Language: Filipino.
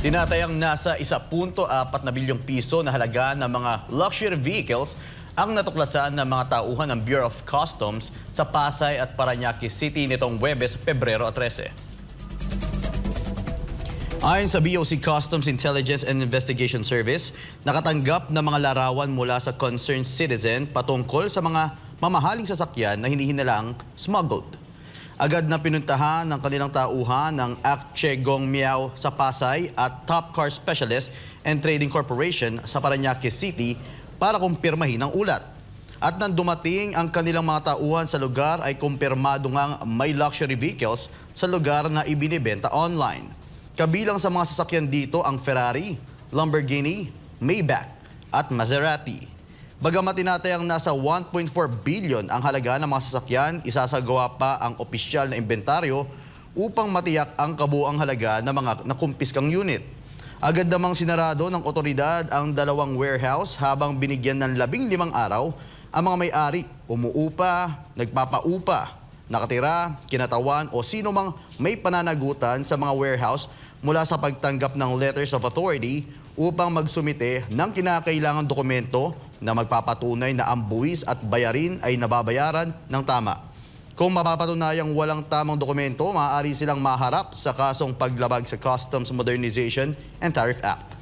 Tinatayang nasa 1.4 na bilyong piso na halaga ng mga luxury vehicles ang natuklasan ng mga tauhan ng Bureau of Customs sa Pasay at Parañaque City nitong Huwebes, Pebrero 13. Ayon sa BOC Customs Intelligence and Investigation Service, nakatanggap ng mga larawan mula sa concerned citizen patungkol sa mga mamahaling sasakyan na hinihinalang smuggled. Agad na pinuntahan ng kanilang tauhan ng Acche Gong Miao sa Pasay at Top Car Specialist and Trading Corporation sa Parañaque City para kumpirmahin ang ulat. At nang dumating ang kanilang mga tauhan sa lugar ay kumpirmado ngang may luxury vehicles sa lugar na ibinibenta online. Kabilang sa mga sasakyan dito ang Ferrari, Lamborghini, Maybach at Maserati. Bagamat tinatayang nasa 1.4 billion ang halaga ng mga sasakyan, isasagawa pa ang opisyal na inventaryo upang matiyak ang kabuuang halaga ng mga nakumpiskang unit. Agad namang sinarado ng otoridad ang dalawang warehouse habang binigyan ng 15 araw ang mga may-ari, umuupa, nagpapaupa, nakatira, kinatawan o sino mang may pananagutan sa mga warehouse mula sa pagtanggap ng letters of authority upang magsumite ng kinakailangang dokumento na magpapatunay na ang buwis at bayarin ay nababayaran ng tama. Kung mapapatunayang walang tamang dokumento, maaari silang maharap sa kasong paglabag sa Customs Modernization and Tariff Act.